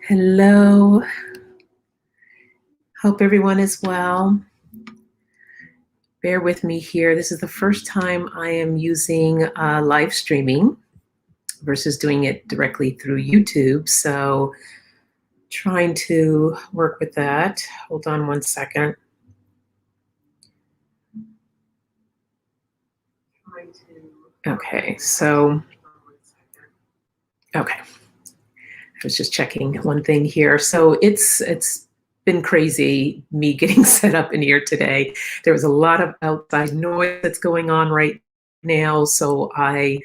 Hello. Hope everyone is well. Bear with me here. This is the first time I am using live streaming versus doing it directly through YouTube. So trying to work with that. Hold on one second. Okay, so, okay. I was just checking one thing here. So it's been crazy, me getting set up in here today. There was a lot of outside noise that's going on right now. So I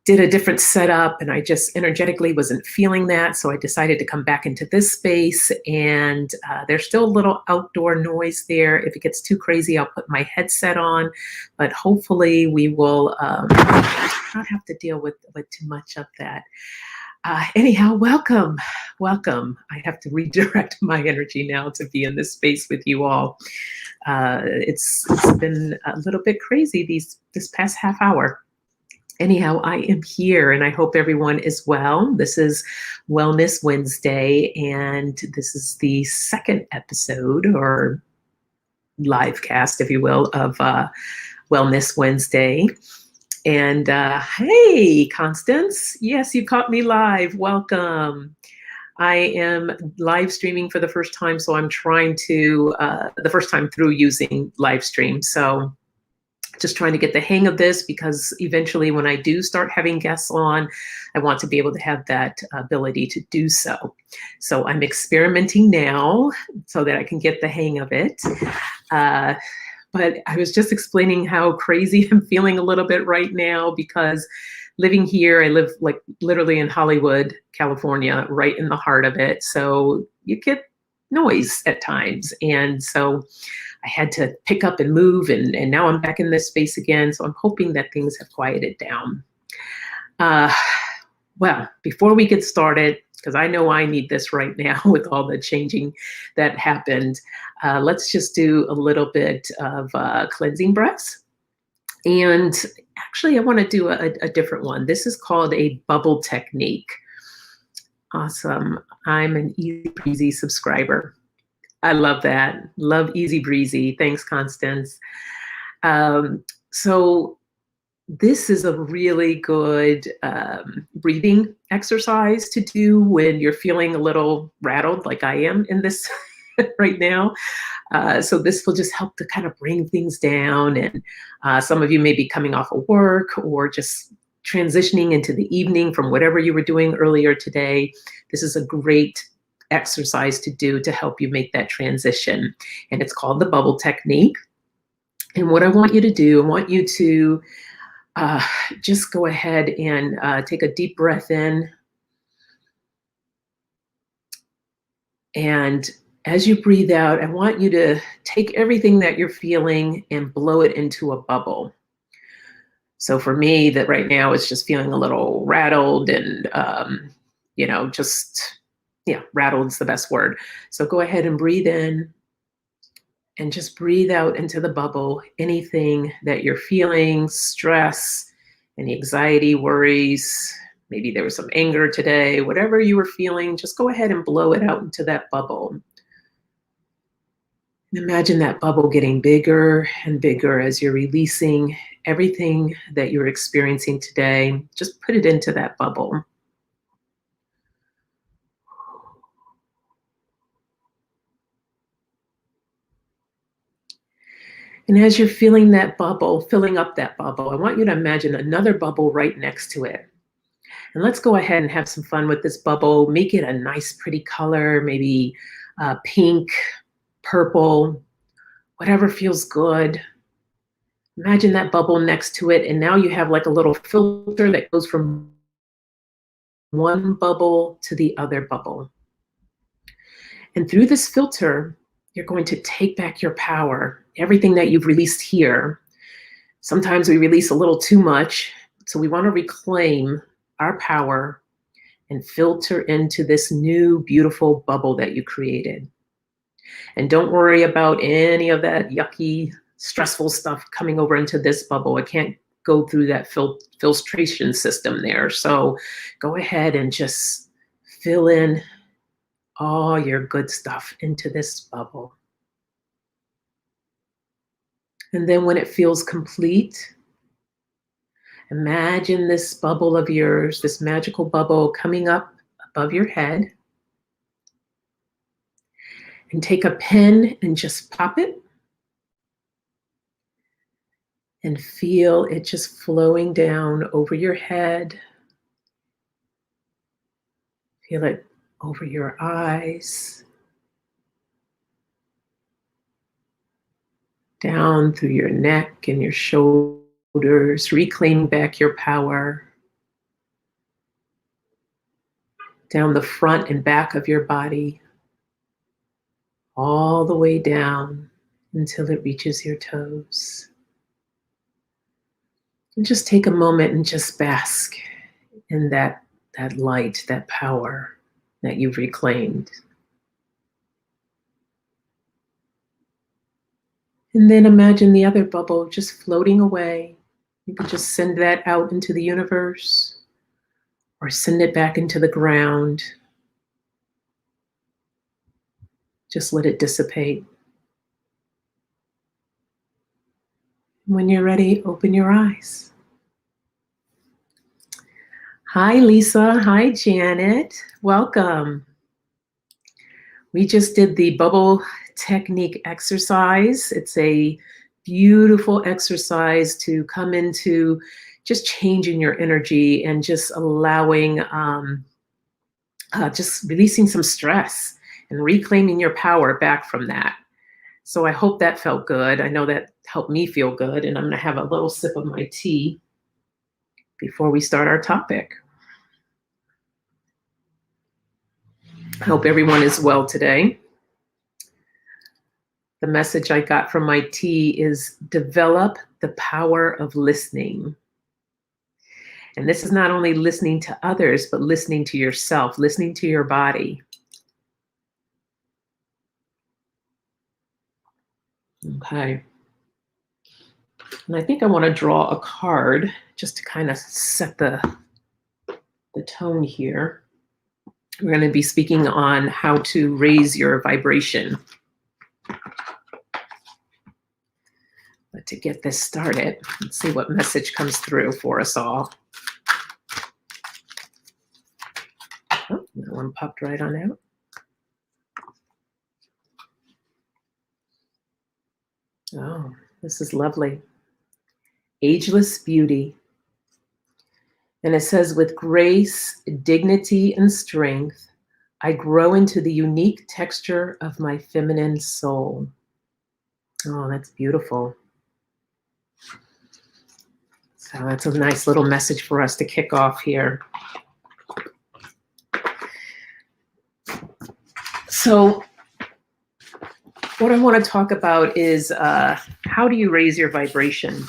did a different setup and I just energetically wasn't feeling that. So I decided to come back into this space, and there's still a little outdoor noise there. If it gets too crazy, I'll put my headset on, but hopefully we will not have to deal with too much of that. Anyhow, welcome. I have to redirect my energy now to be in this space with you all. It's been a little bit crazy this past half hour. Anyhow, I am here and I hope everyone is well. This is Wellness Wednesday, and this is the second episode or live cast, if you will, of Wellness Wednesday. And hey, Constance, yes, you caught me live. Welcome. I am live streaming for the first time, so I'm trying to, the first time through using live stream. So just trying to get the hang of this, because eventually when I do start having guests on, I want to be able to have that ability to do so. So I'm experimenting now so that I can get the hang of it. But I was just explaining how crazy I'm feeling a little bit right now, because living here, I live like literally in Hollywood, California, right in the heart of it. So you get noise at times. And so I had to pick up and move, and now I'm back in this space again. So I'm hoping that things have quieted down. Well, before we get started, because I know I need this right now with all the changing that happened, let's just do a little bit of cleansing breaths. And actually, I want to do a different one. This is called a bubble technique. Awesome. I'm an Easy Breezy subscriber. I love that. Love Easy Breezy. Thanks, Constance. So this is a really good breathing exercise to do when you're feeling a little rattled, like I am in this right now. So this will just help to kind of bring things down. And some of you may be coming off of work or just transitioning into the evening from whatever you were doing earlier today. This is a great exercise to do to help you make that transition. And it's called the bubble technique. And what I want you to do, I want you to just go ahead and take a deep breath in. And as you breathe out, I want you to take everything that you're feeling and blow it into a bubble. So for me, that right now is just feeling a little rattled and, rattled is the best word. So go ahead and breathe in and just breathe out into the bubble anything that you're feeling, stress, any anxiety, worries, maybe there was some anger today, whatever you were feeling, just go ahead and blow it out into that bubble. And imagine that bubble getting bigger and bigger as you're releasing everything that you're experiencing today. Just put it into that bubble. And as you're feeling that bubble, filling up that bubble, I want you to imagine another bubble right next to it. And let's go ahead and have some fun with this bubble. Make it a nice, pretty color, maybe pink, purple, whatever feels good. Imagine that bubble next to it. And now you have like a little filter that goes from one bubble to the other bubble. And through this filter, you're going to take back your power, everything that you've released here. Sometimes we release a little too much. So we want to reclaim our power and filter into this new beautiful bubble that you created. And don't worry about any of that yucky, stressful stuff coming over into this bubble. It can't go through that filtration system there. So go ahead and just fill in all your good stuff into this bubble. And then when it feels complete, imagine this bubble of yours, this magical bubble coming up above your head. And take a pen and just pop it. And feel it just flowing down over your head. Feel it over your eyes. Down through your neck and your shoulders, reclaiming back your power. Down the front and back of your body. All the way down until it reaches your toes. And just take a moment and just bask in that light, that power that you've reclaimed. And then imagine the other bubble just floating away. You could just send that out into the universe or send it back into the ground. Just let it dissipate. When you're ready, open your eyes. Hi, Lisa. Hi, Janet. Welcome. We just did the bubble technique exercise. It's a beautiful exercise to come into just changing your energy and just allowing, just releasing some stress and reclaiming your power back from that. So I hope that felt good. I know that helped me feel good, and I'm going to have a little sip of my tea before we start our topic. I hope everyone is well today. The message I got from my tea is develop the power of listening. And this is not only listening to others, but listening to yourself, listening to your body. Okay. And I think I want to draw a card just to kind of set the tone here. We're going to be speaking on how to raise your vibration. But to get this started, let's see what message comes through for us all. Oh, that one popped right on out. Oh, this is lovely. Ageless beauty. And it says, with grace, dignity, and strength, I grow into the unique texture of my feminine soul. Oh, that's beautiful. So that's a nice little message for us to kick off here. So what I want to talk about is how do you raise your vibration?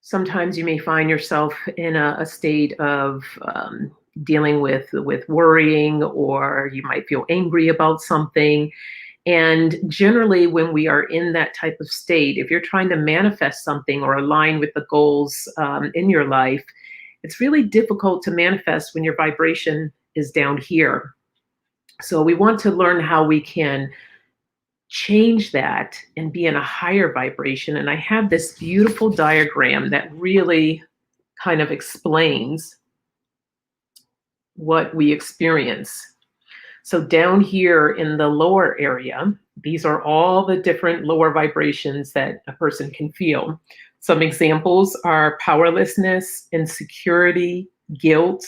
Sometimes you may find yourself in a state of dealing with worrying, or you might feel angry about something. And generally, when we are in that type of state, if you're trying to manifest something or align with the goals in your life, it's really difficult to manifest when your vibration is down here. So we want to learn how we can change that and be in a higher vibration. And I have this beautiful diagram that really kind of explains what we experience. So down here in the lower area, these are all the different lower vibrations that a person can feel. Some examples are powerlessness, insecurity, guilt,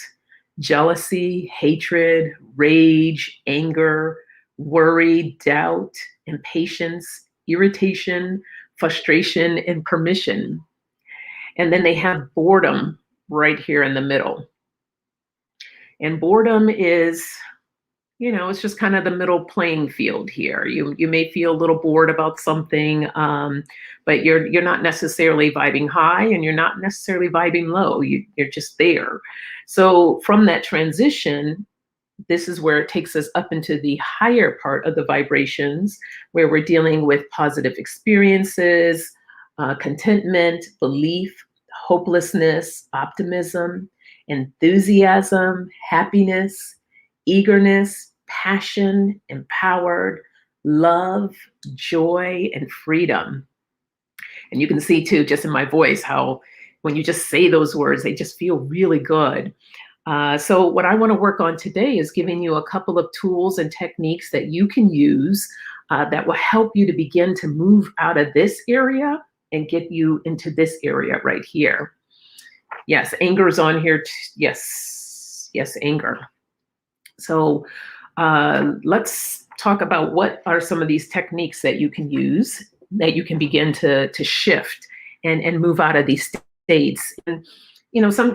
jealousy, hatred, rage, anger, worry, doubt, impatience, irritation, frustration, and permission. And then they have boredom right here in the middle. And boredom is, it's just kind of the middle playing field here. You may feel a little bored about something, but you're not necessarily vibing high and you're not necessarily vibing low. You're just there. So from that transition, this is where it takes us up into the higher part of the vibrations, where we're dealing with positive experiences, contentment, belief, hopelessness, optimism, enthusiasm, happiness, eagerness, passion, empowered, love, joy, and freedom. And you can see too, just in my voice, how when you just say those words, they just feel really good. So what I want to work on today is giving you a couple of tools and techniques that you can use that will help you to begin to move out of this area and get you into this area right here. Yes, anger is on here. Yes, yes, anger. So let's talk about what are some of these techniques that you can use, that you can begin to shift and move out of these states. And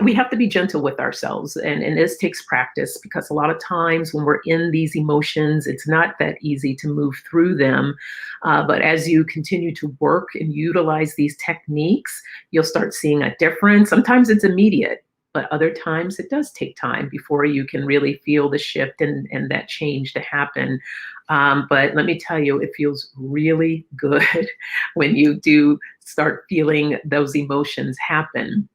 we have to be gentle with ourselves, and this takes practice, because a lot of times when we're in these emotions, it's not that easy to move through them. But as you continue to work and utilize these techniques, you'll start seeing a difference. Sometimes it's immediate, but other times it does take time before you can really feel the shift and that change to happen. But let me tell you, it feels really good when you do start feeling those emotions happen.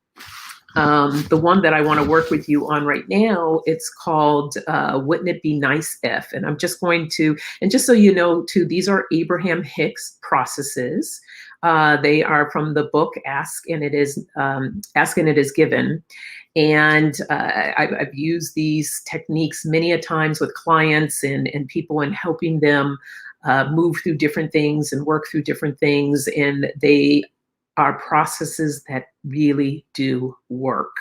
The one that I want to work with you on right now, it's called Wouldn't It Be Nice If? And I'm just going to, and just so you know too, these are Abraham Hicks processes. They are from the book Ask and It Is Given. And I've used these techniques many a times with clients and people, in helping them move through different things and work through different things. And they are processes that really do work.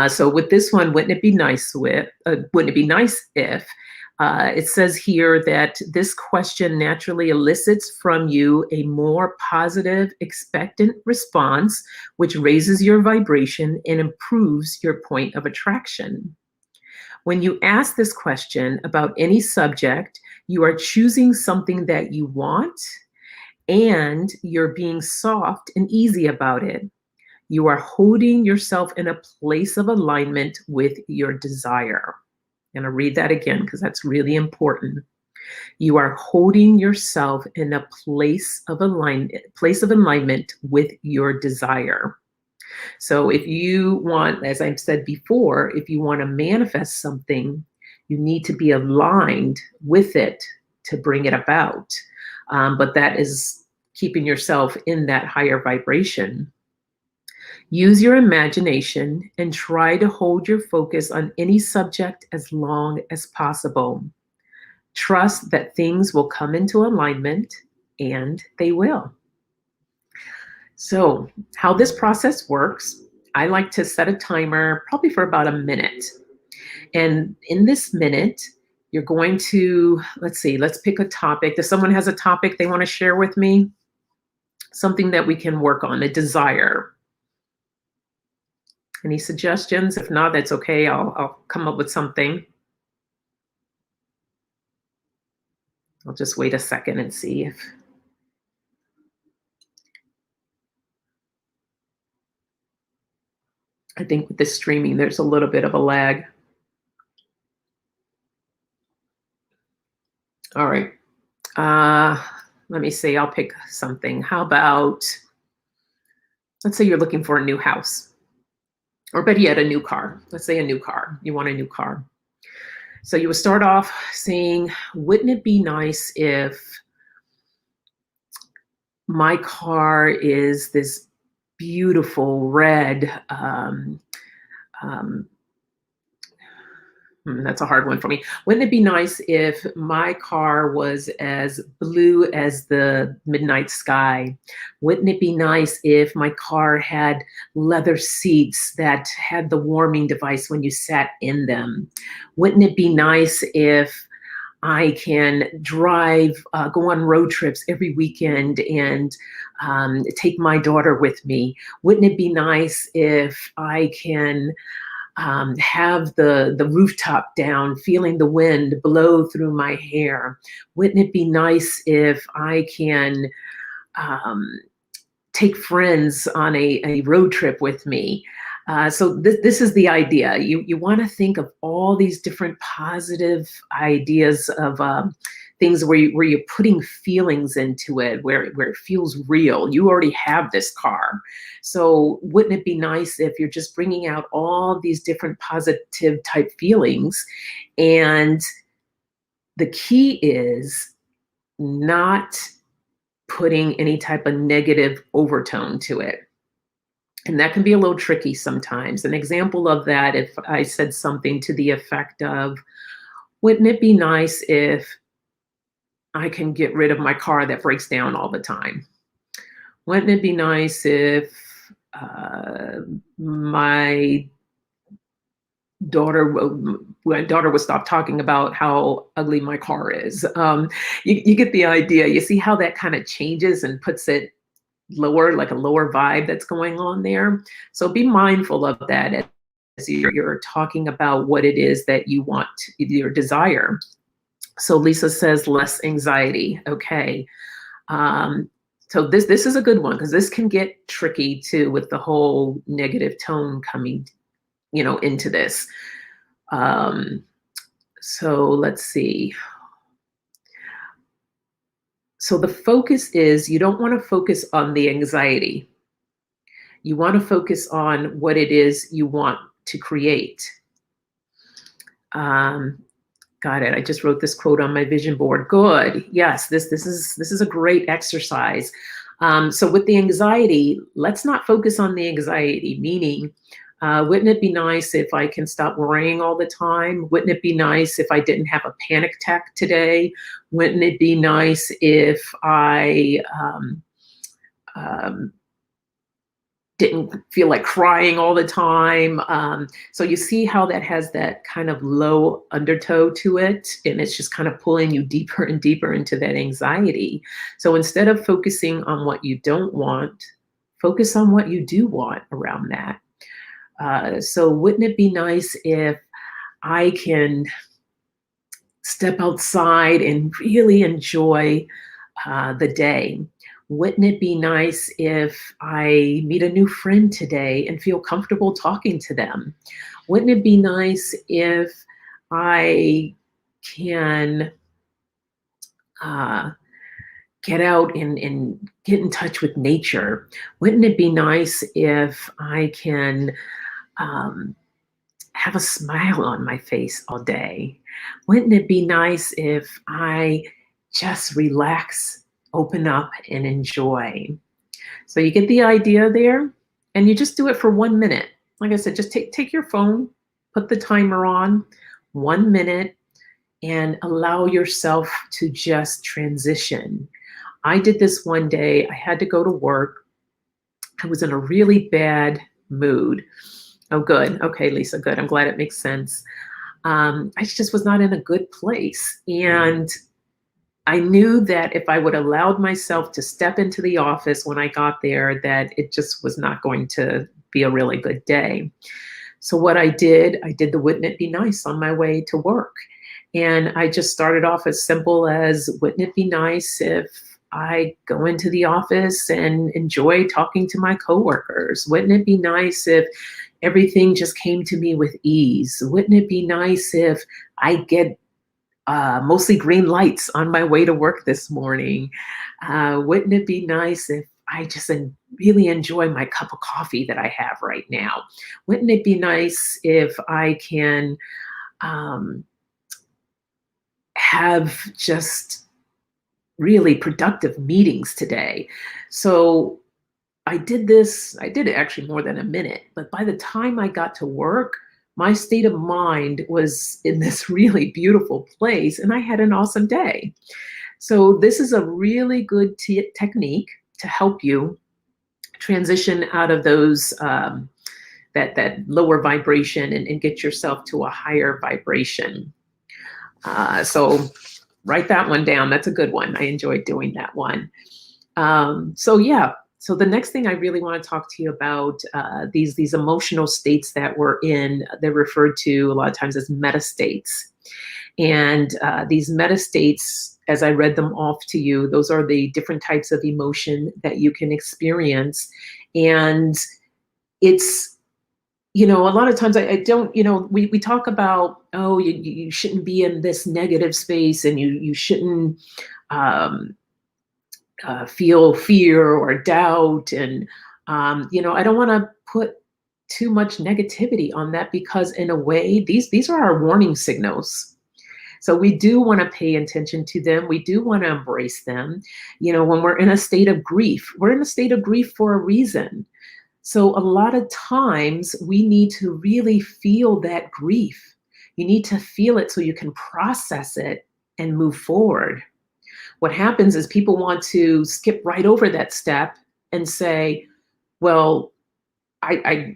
So with this one, wouldn't it be nice if, it says here that this question naturally elicits from you a more positive, expectant response, which raises your vibration and improves your point of attraction. When you ask this question about any subject, you are choosing something that you want, and you're being soft and easy about it. You are holding yourself in a place of alignment with your desire. And I'll read that again, because that's really important. You are holding yourself in a place of alignment with your desire. So if you want, as I've said before, if you want to manifest something, you need to be aligned with it to bring it about. But that is keeping yourself in that higher vibration. Use your imagination and try to hold your focus on any subject as long as possible. Trust that things will come into alignment, and they will. So, how this process works, I like to set a timer probably for about a minute. And in this minute, you're going to, let's pick a topic. If someone has a topic they want to share with me, something that we can work on, a desire. Any suggestions? If not, that's okay. I'll come up with something. I'll just wait a second and see if. I think with the streaming, there's a little bit of a lag. All right. Let me see. I'll pick something. How about, let's say you're looking for a new house, or better yet, a new car. Let's say a new car. You want a new car. So you would start off saying, wouldn't it be nice if my car is this beautiful red, that's a hard one for me. Wouldn't it be nice if my car was as blue as the midnight sky? Wouldn't it be nice if my car had leather seats that had the warming device when you sat in them? Wouldn't it be nice if I can drive, go on road trips every weekend and take my daughter with me? Wouldn't it be nice if I can have the rooftop down, feeling the wind blow through my hair? Wouldn't it be nice if I can take friends on a road trip with me? So this is the idea. You want to think of all these different positive ideas of things where you're putting feelings into it, where it feels real. You already have this car. So wouldn't it be nice if you're just bringing out all these different positive type feelings, and the key is not putting any type of negative overtone to it. And that can be a little tricky sometimes. An example of that, if I said something to the effect of, wouldn't it be nice if I can get rid of my car that breaks down all the time? Wouldn't it be nice if my daughter would stop talking about how ugly my car is? You get the idea. You see how that kind of changes and puts it lower, like a lower vibe that's going on there. So be mindful of that as you're talking about what it is that you want, your desire. So Lisa says less anxiety. Okay. So this is a good one, because this can get tricky too with the whole negative tone coming, into this. So let's see. So the focus is, you don't want to focus on the anxiety. You want to focus on what it is you want to create. Got it. I just wrote this quote on my vision board. Good. Yes, this is a great exercise. So with the anxiety, let's not focus on the anxiety, meaning, wouldn't it be nice if I can stop worrying all the time? Wouldn't it be nice if I didn't have a panic attack today? Wouldn't it be nice if I didn't feel like crying all the time? So you see how that has that kind of low undertow to it, and it's just kind of pulling you deeper and deeper into that anxiety. So instead of focusing on what you don't want, focus on what you do want around that. So wouldn't it be nice if I can step outside and really enjoy the day? Wouldn't it be nice if I meet a new friend today and feel comfortable talking to them? Wouldn't it be nice if I can get out and get in touch with nature? Wouldn't it be nice if I can have a smile on my face all day? Wouldn't it be nice if I just relax, open up, and enjoy? So you get the idea there, and you just do it for 1 minute. Like I said, just take your phone, put the timer on, 1 minute, and allow yourself to just transition. I did this one day. I had to go to work. I was in a really bad mood. Oh, good. Okay, Lisa, good. I'm glad it makes sense. I just was not in a good place. And I knew that if I would allowed myself to step into the office when I got there, that it just was not going to be a really good day. So what I did the wouldn't it be nice on my way to work. And I just started off as simple as, wouldn't it be nice if I go into the office and enjoy talking to my coworkers? Wouldn't it be nice if everything just came to me with ease? Wouldn't it be nice if I get mostly green lights on my way to work this morning? Wouldn't it be nice if I just really enjoy my cup of coffee that I have right now? Wouldn't it be nice if I can have just really productive meetings today? So I did it actually more than a minute, but by the time I got to work, my state of mind was in this really beautiful place, and I had an awesome day. So this is a really good technique to help you transition out of those that lower vibration and get yourself to a higher vibration. So write that one down. That's a good one. I enjoyed doing that one. So yeah. So the next thing I really want to talk to you about, these emotional states that we're in, they're referred to a lot of times as metastates. And these metastates, as I read them off to you, those are the different types of emotion that you can experience. And it's, a lot of times I don't, we talk about, oh, you shouldn't be in this negative space, and you shouldn't feel fear or doubt. And, I don't want to put too much negativity on that, because in a way, these are our warning signals. So we do want to pay attention to them. We do want to embrace them. When we're in a state of grief, we're in a state of grief for a reason. So a lot of times we need to really feel that grief. You need to feel it so you can process it and move forward. What happens is people want to skip right over that step and say, well, I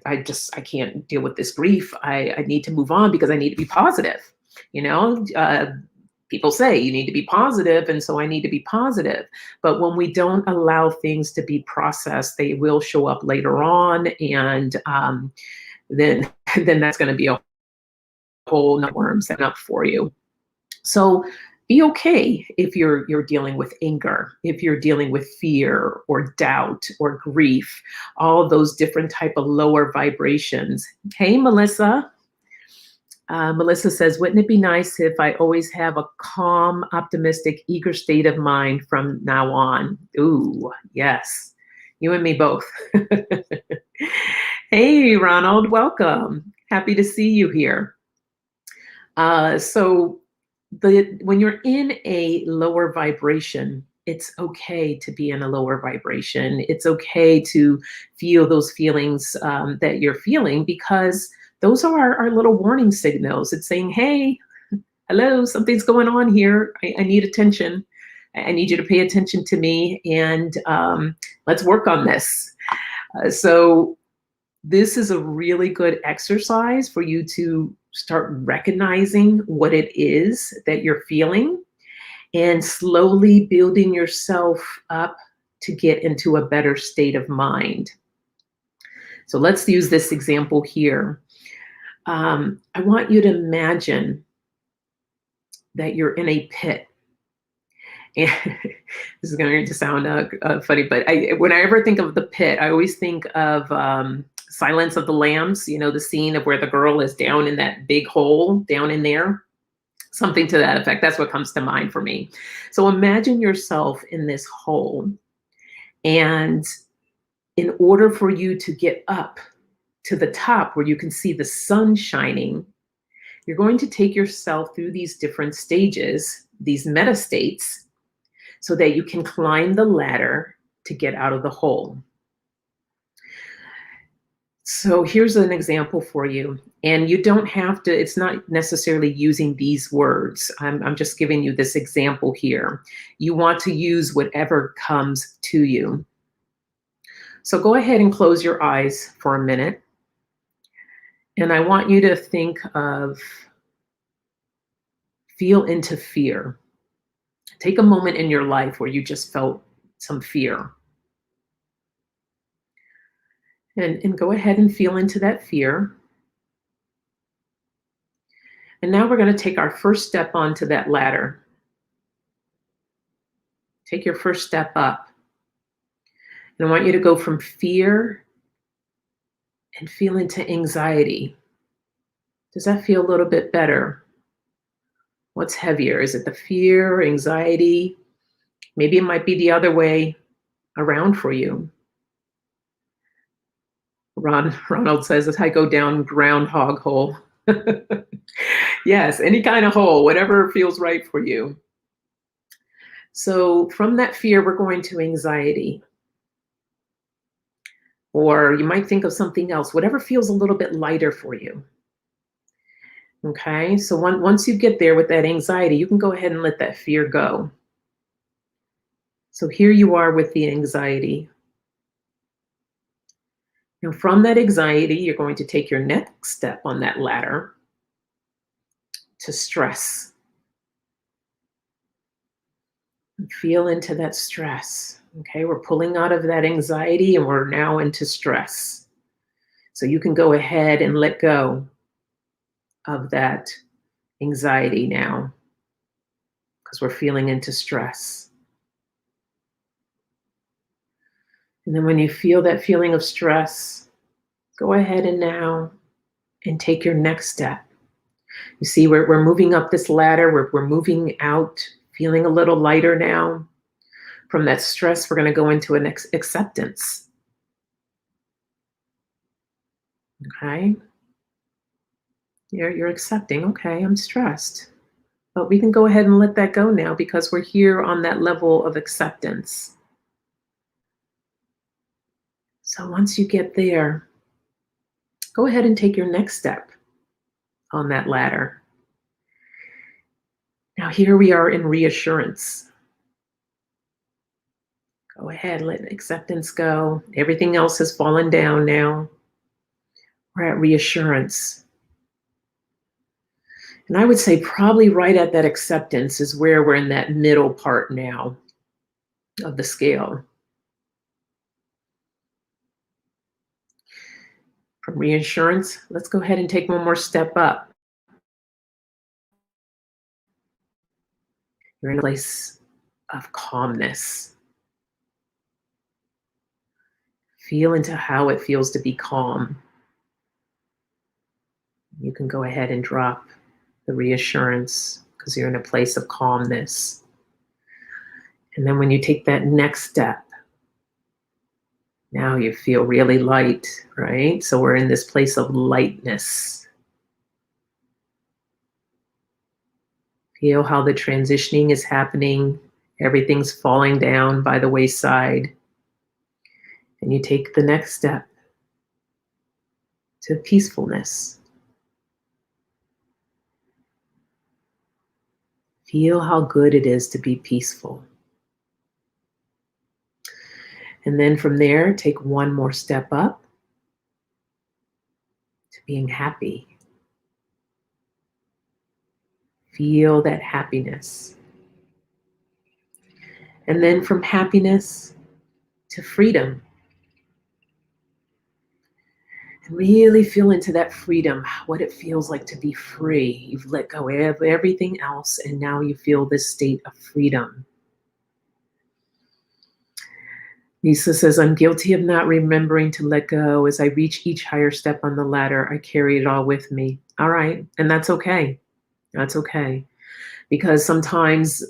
can't deal with this grief. I need to move on because I need to be positive. People say you need to be positive, and so I need to be positive. But when we don't allow things to be processed, they will show up later on, and then then that's going to be a whole nut worms that up for you. So be okay if you're dealing with anger, if you're dealing with fear or doubt or grief, all of those different type of lower vibrations. Hey, Melissa. Melissa says, wouldn't it be nice if I always have a calm, optimistic, eager state of mind from now on? Ooh, yes. You and me both. Hey, Ronald, welcome. Happy to see you here. So when you're in a lower vibration, it's okay to be in a lower vibration. It's okay to feel those feelings that you're feeling, because those are our little warning signals. It's saying, hey, hello, something's going on here. I need attention. I need you to pay attention to me, and let's work on this. So this is a really good exercise for you to start recognizing what it is that you're feeling and slowly building yourself up to get into a better state of mind. So let's use this example here. I want you to imagine that you're in a pit. And this is going to sound funny, but when I ever think of the pit, I always think of Silence of the Lambs, the scene of where the girl is down in that big hole down in there, something to that effect. That's what comes to mind for me. So imagine yourself in this hole, and in order for you to get up to the top where you can see the sun shining, you're going to take yourself through these different stages, these metastates, so that you can climb the ladder to get out of the hole. So here's an example for you. And you don't have to, it's not necessarily using these words. I'm just giving you this example here. You want to use whatever comes to you. So go ahead and close your eyes for a minute. And I want you to think of, feel into fear. Take a moment in your life where you just felt some fear. And go ahead and feel into that fear. And now we're going to take our first step onto that ladder. Take your first step up. And I want you to go from fear and feel into anxiety. Does that feel a little bit better? What's heavier? Is it the fear, anxiety? Maybe it might be the other way around for you. Ronald says, as I go down groundhog hole. Yes, any kind of hole, whatever feels right for you. So from that fear, we're going to anxiety. Or you might think of something else, whatever feels a little bit lighter for you. Okay, so once you get there with that anxiety, you can go ahead and let that fear go. So here you are with the anxiety. Now from that anxiety, you're going to take your next step on that ladder to stress. And feel into that stress. Okay, we're pulling out of that anxiety and we're now into stress. So you can go ahead and let go of that anxiety now, because we're feeling into stress. And then when you feel that feeling of stress, go ahead and now and take your next step. You see, we're moving up this ladder, we're moving out, feeling a little lighter now. From that stress, we're going to go into an acceptance. Okay. You're accepting, okay, I'm stressed. But we can go ahead and let that go now because we're here on that level of acceptance. So once you get there, go ahead and take your next step on that ladder. Now, here we are in reassurance. Go ahead, let acceptance go. Everything else has fallen down now. We're at reassurance. And I would say probably right at that acceptance is where we're in that middle part now of the scale. From reassurance, let's go ahead and take one more step up. You're in a place of calmness. Feel into how it feels to be calm. You can go ahead and drop the reassurance because you're in a place of calmness. And then when you take that next step, now you feel really light, right? So we're in this place of lightness. Feel how the transitioning is happening. Everything's falling down by the wayside. And you take the next step to peacefulness. Feel how good it is to be peaceful. And then from there, take one more step up to being happy. Feel that happiness. And then from happiness to freedom. And really feel into that freedom, what it feels like to be free. You've let go of everything else, and now you feel this state of freedom. Lisa says, I'm guilty of not remembering to let go. As I reach each higher step on the ladder, I carry it all with me. All right, and that's okay. That's okay. Because sometimes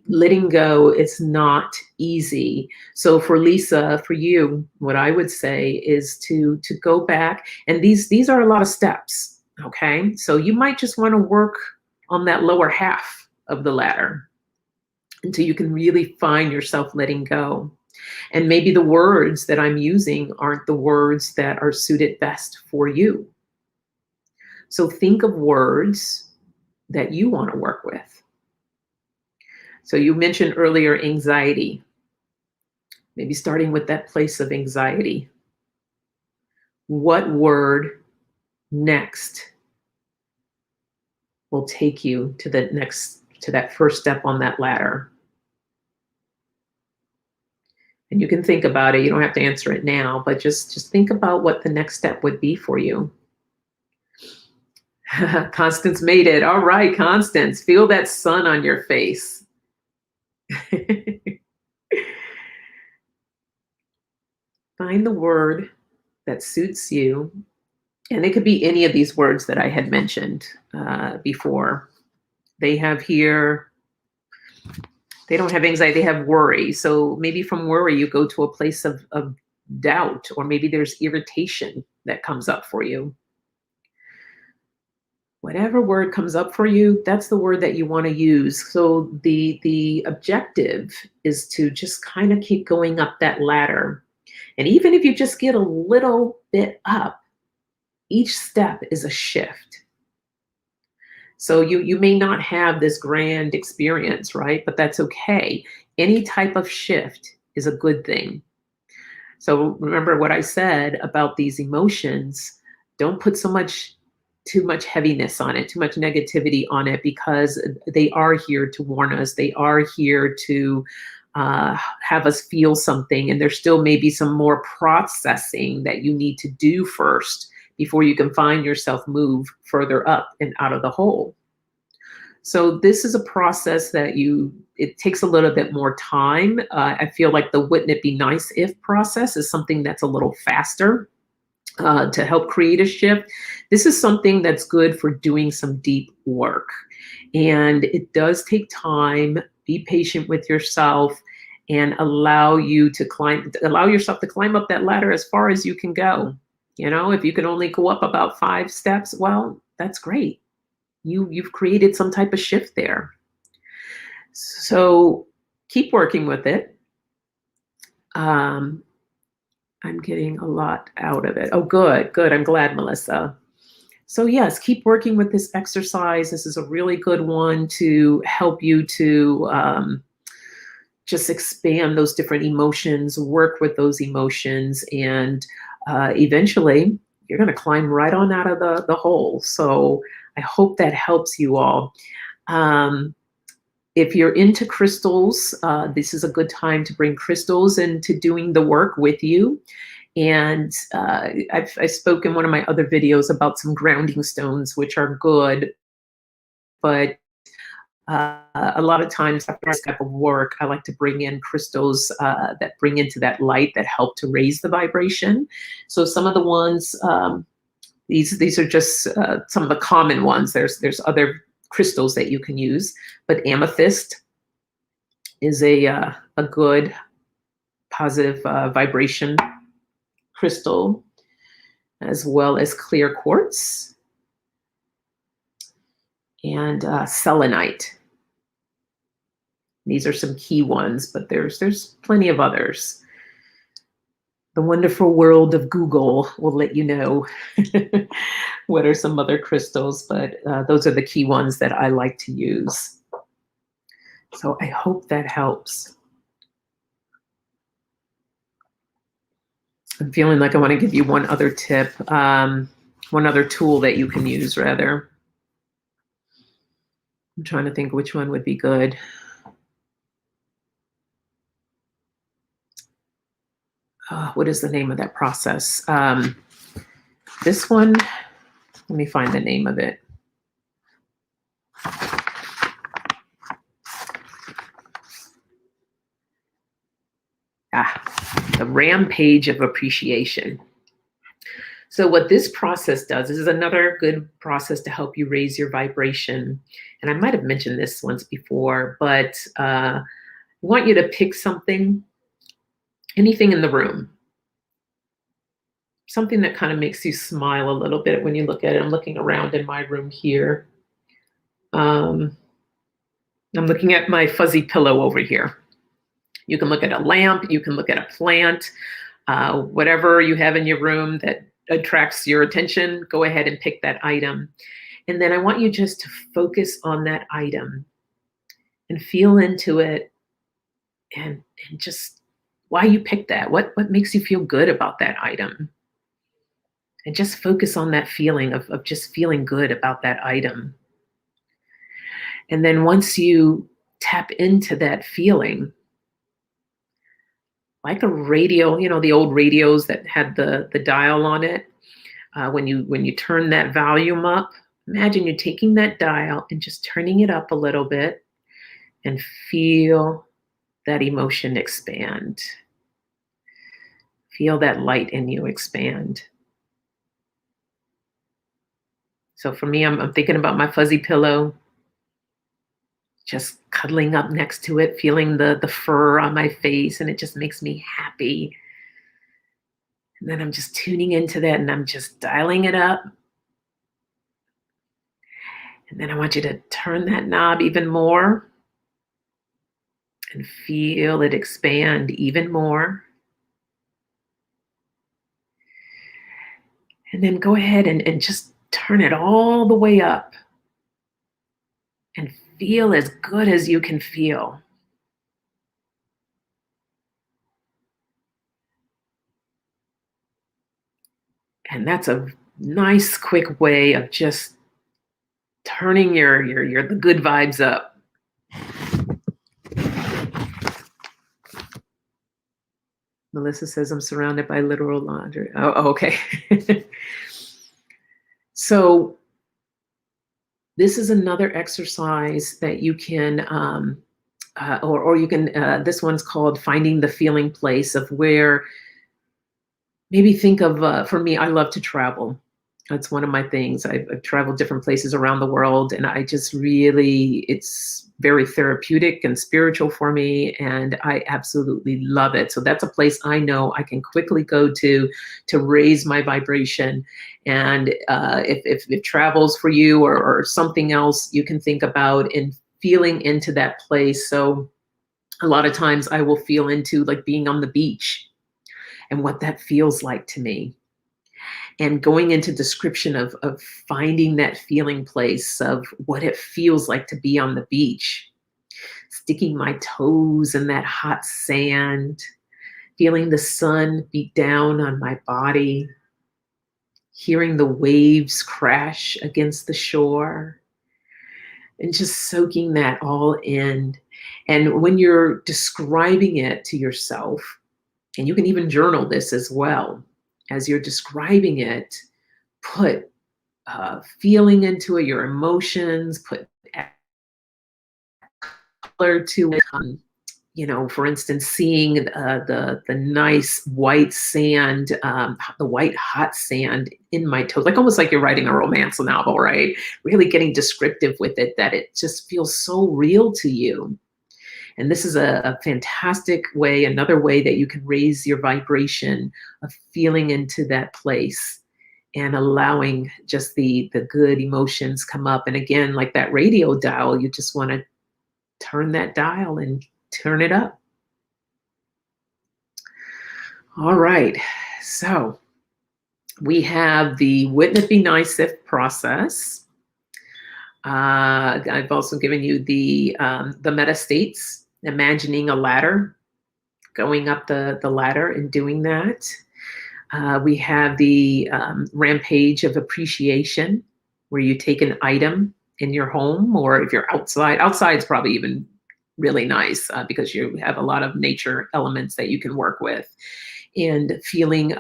letting go, it's not easy. So for Lisa, for you, what I would say is to go back, and these are a lot of steps, okay? So you might just want to work on that lower half of the ladder until you can really find yourself letting go. And maybe the words that I'm using aren't the words that are suited best for you. So think of words that you want to work with. So you mentioned earlier anxiety, maybe starting with that place of anxiety. What word next will take you to that first step on that ladder? And you can think about it. You don't have to answer it now, but just think about what the next step would be for you. Constance made it. All right, Constance, feel that sun on your face. Find the word that suits you. And it could be any of these words that I had mentioned before. They have here, they don't have anxiety, they have worry. So maybe from worry, you go to a place of doubt, or maybe there's irritation that comes up for you. Whatever word comes up for you, that's the word that you want to use. So the objective is to just kind of keep going up that ladder. And even if you just get a little bit up, each step is a shift. So you may not have this grand experience, right? But that's okay. Any type of shift is a good thing. So remember what I said about these emotions. Don't put too much heaviness on it, too much negativity on it, because they are here to warn us. They are here to have us feel something. And there's still maybe some more processing that you need to do first before you can find yourself move further up and out of the hole. So this is a process that it takes a little bit more time. I feel like the wouldn't it be nice if process is something that's a little faster to help create a shift. This is something that's good for doing some deep work. And it does take time. Be patient with yourself and allow yourself to climb up that ladder as far as you can go. You know, if you can only go up about 5 steps, well, that's great. you've created some type of shift there. So keep working with it. I'm getting a lot out of it. Oh, good, good. I'm glad, Melissa. So yes, keep working with this exercise. This is a really good one to help you to just expand those different emotions, work with those emotions, and eventually you're going to climb right on out of the hole. So I hope that helps you all. If you're into crystals, this is a good time to bring crystals into doing the work with you. And I spoke in one of my other videos about some grounding stones, which are good, but a lot of times after this type of work, I like to bring in crystals that bring into that light that help to raise the vibration. So some of the ones, these are just some of the common ones. There's other crystals that you can use, but amethyst is a good positive vibration crystal, as well as clear quartz and selenite. These are some key ones, but there's plenty of others. The wonderful world of Google will let you know what are some other crystals, but those are the key ones that I like to use. So I hope that helps. I'm feeling like I want to give you one other tip, one other tool that you can use, rather. I'm trying to think which one would be good. What is the name of that process? This one, let me find the name of it. The Rampage of Appreciation. So what this process does, this is another good process to help you raise your vibration. And I might have mentioned this once before, but I want you to pick something, anything in the room, something that kind of makes you smile a little bit when you look at it. I'm looking around in my room here. I'm looking at my fuzzy pillow over here. You can look at a lamp, you can look at a plant, whatever you have in your room that attracts your attention, go ahead and pick that item. And then I want you just to focus on that item and feel into it and just why you picked that. What makes you feel good about that item? And just focus on that feeling of just feeling good about that item. And then once you tap into that feeling, like a radio, you know, the old radios that had the dial on it. When you turn that volume up, imagine you're taking that dial and just turning it up a little bit and feel that emotion expand. Feel that light in you expand. So for me, I'm thinking about my fuzzy pillow, just cuddling up next to it, feeling the fur on my face, and it just makes me happy. And then I'm just tuning into that and I'm just dialing it up. And then I want you to turn that knob even more and feel it expand even more. And then go ahead and just turn it all the way up and feel as good as you can feel. And that's a nice, quick way of just turning your the good vibes up. Melissa says, I'm surrounded by literal laundry. Oh, okay. So this is another exercise that you can, or you can, this one's called Finding the Feeling Place, of where maybe think of, for me, I love to travel. That's one of my things. I've traveled different places around the world, and I just really, it's very therapeutic and spiritual for me, and I absolutely love it. So that's a place I know I can quickly go to raise my vibration. And if it travels for you, or something else you can think about in feeling into that place. So a lot of times I will feel into like being on the beach and what that feels like to me, and going into description of finding that feeling place of what it feels like to be on the beach, sticking my toes in that hot sand, feeling the sun beat down on my body, hearing the waves crash against the shore, and just soaking that all in. And when you're describing it to yourself, and you can even journal this as well, as you're describing it, put feeling into it, your emotions, put color to it. For instance, seeing the nice white sand, the white hot sand in my toes, like almost like you're writing a romance novel, right? Really getting descriptive with it, that it just feels so real to you. And this is a fantastic way, another way that you can raise your vibration of feeling into that place and allowing just the good emotions come up. And again, like that radio dial, you just want to turn that dial and turn it up. All right. So we have the Wouldn't It Be Nice If process. I've also given you the Metastates, imagining a ladder, going up the ladder and doing that. We have the Rampage of Appreciation, where you take an item in your home, or if you're outside is probably even really nice because you have a lot of nature elements that you can work with, and feeling,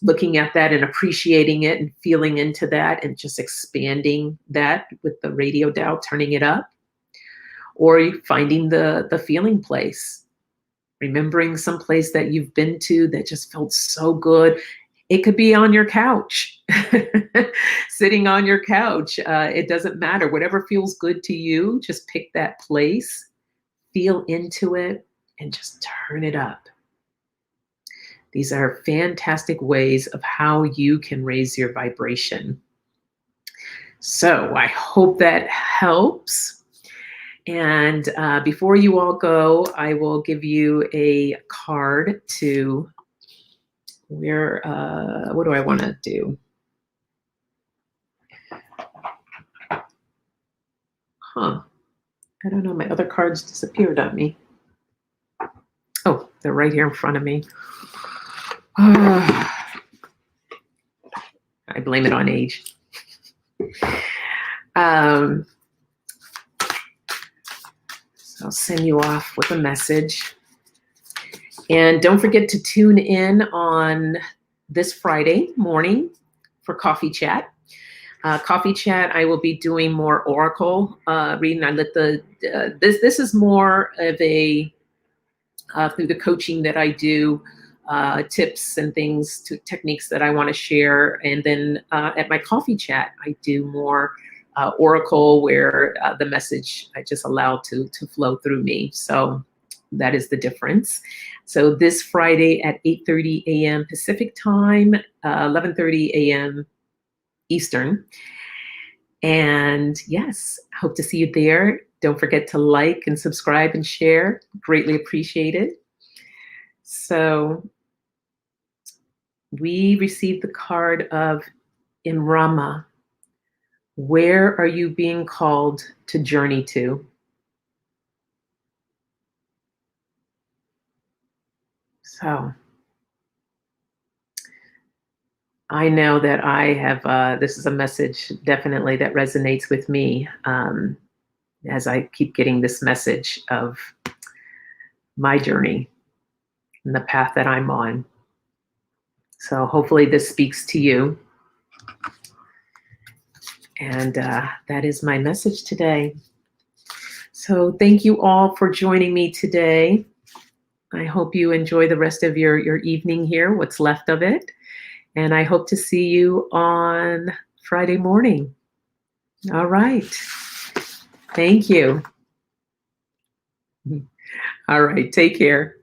looking at that and appreciating it and feeling into that and just expanding that with the radio dial, turning it up, or finding the feeling place. Remembering some place that you've been to that just felt so good. It could be on your couch, sitting on your couch. It doesn't matter. Whatever feels good to you, just pick that place, feel into it, and just turn it up. These are fantastic ways of how you can raise your vibration. So I hope that helps. And before you all go, I will give you a card to where, what do I want to do? I don't know. My other cards disappeared on me. Oh, they're right here in front of me. I blame it on age. So I'll send you off with a message. And don't forget to tune in on this Friday morning for Coffee Chat. Coffee Chat, I will be doing more oracle reading. I let this is more of a through the coaching that I do, tips and things, techniques that I want to share. And then at my Coffee Chat, I do more oracle, where the message I just allow to flow through me. So that is the difference. So this Friday at 8:30 a.m. Pacific time, 11:30 a.m. Eastern. And yes, hope to see you there. Don't forget to like and subscribe and share. Greatly appreciated. So we received the card of Imrama. Where are you being called to journey to? So I know that I have, this is a message definitely that resonates with me, as I keep getting this message of my journey and the path that I'm on. So hopefully this speaks to you. And that is my message today. So thank you all for joining me today. I hope you enjoy the rest of your evening here, what's left of it. And I hope to see you on Friday morning. All right. Thank you. All right. Take care.